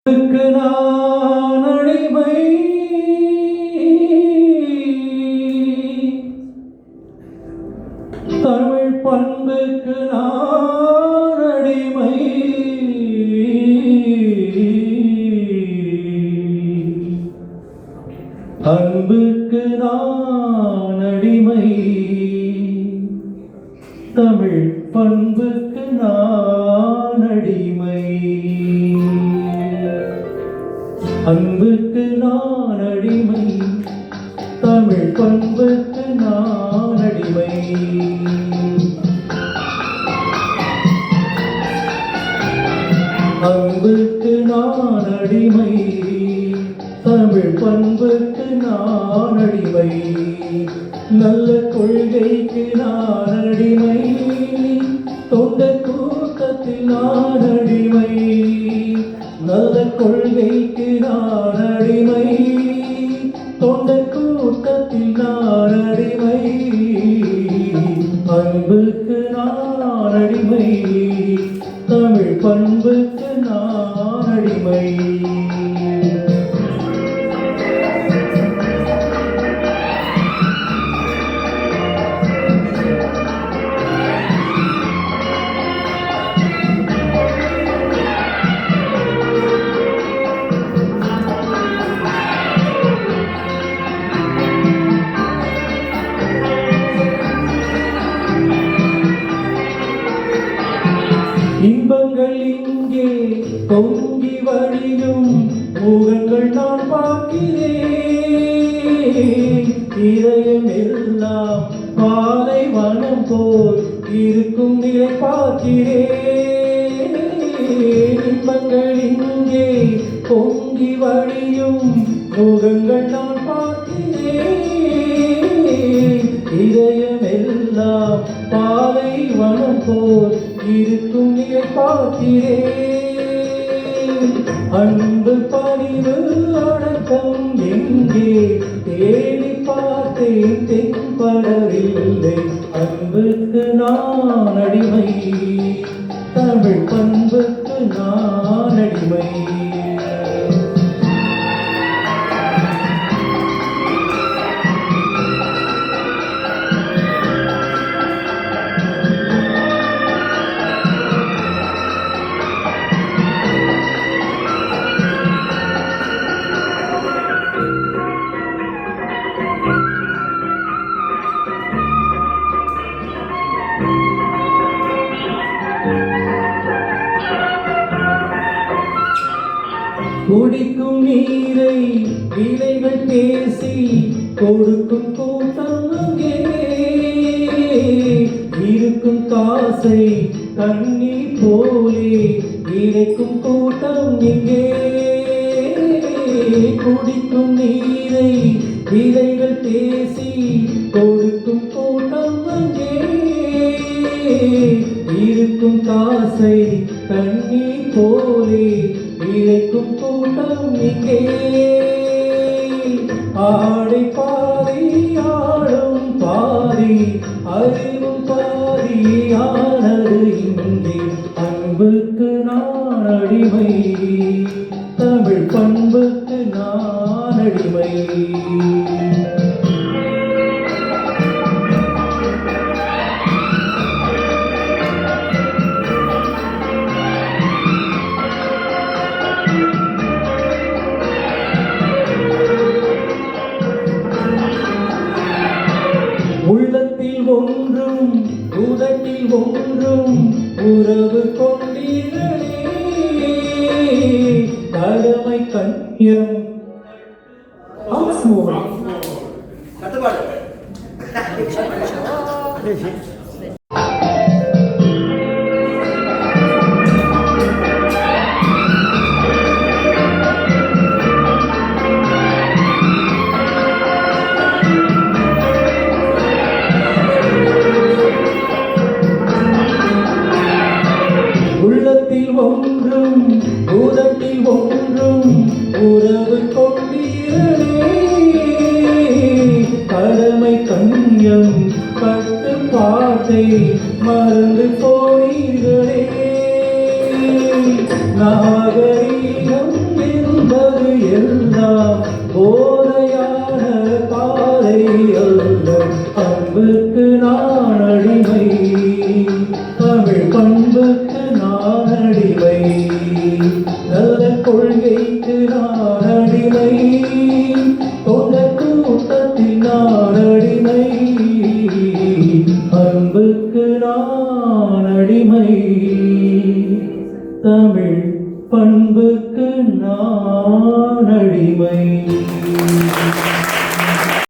நான் அடிமை, தமிழ் பண்புக்கு நான் அடிமை, அன்புக்கு நான் அடிமை, தமிழ் பண்புக்கு நான் அடிமை, அன்புக்கு நான் அடிமை, தமிழ் பண்புக்கு நான் அடிமை. அன்புக்கு நான் அடிமை, தமிழ் பண்புக்கு நான் அடிமை, நல்ல கொள்கைக்கு நான் அடிமை, தொண்டர் கூட்டத்தில் நான் அடிமை, நல்ல கொள்கைக்கு நான் அடிமை, தொண்டர் கூட்டத்தில் நான் அடிமை, அன்புக்கு நான் அடிமை, தமிழ் பண்புக்கு நான் அடிமை. இன்பங்கள் இங்கே பொங்கி வழியும் முகங்கள் நான் பார்க்கிறேன், இதயம் எல்லாம் பாலை வனம் போல் இருக்கும் நிலை பார்க்கிறேன். இன்பங்கள் இங்கே பொங்கி வழியும் முகங்கள் நான் பார்க்கிறேன், இதயம் எல்லாம் பாலை வனம் போல் இருக்கும் நிலை பார்க்கிறேன். அன்பு பணிவு அடக்கம் எங்கே தேடி பார்த்தேன், தென்படவில்லை, அன்புக்கு நான் அடிமை, தமிழ் பண்புக்கு நான் அடிமை. குடிக்கும் நீரை விலைகள் பேசி கொடுக்கும் கூட்டம் அங்கே, இருக்கும் காசை கண்ணீர் போலே இறைக்கும் கூட்டம் இங்கே. குடிக்கும் நீரை விலைகள் பேசி கொடுக்கும் கூட்டம் அங்கே, இருக்கும் காசை கண்ணீர் போலே இழைக்கும் கூட்டம் இங்கே. ஆடை பாதி ஆடும் பாதி அறிவும் பாதி ஆனது இங்கே, அன்புக்கு நான் அடிமை, தமிழ் பண்புக்கு நான் அடிமை. உள்ளத்தில் ஒன்றும் உதட்டில் ஒன்றும் உறவு கொண்டீர்களே, கடமை கண்ணியம் ஒன்றும் உதட்டில் ஒன்றும் உறவு கொண்டீர்களே, கடமை கண்ணியம் கட்டுப்பாட்டை மறந்து போனீர்களே, நாகரீகம் எல்லாம் போதையான பாதை அல்ல. அன்புக்கு நான் அடிமை, தமிழ் பண்புக்கு நான் அடிமை, நல்ல கொள்கைக்கு நான் அடிமை, தொண்டர் கூட்டத்தில் நான் அடிமை, அன்புக்கு நான் அடிமை, தமிழ் பண்புக்கு நான் அடிமை.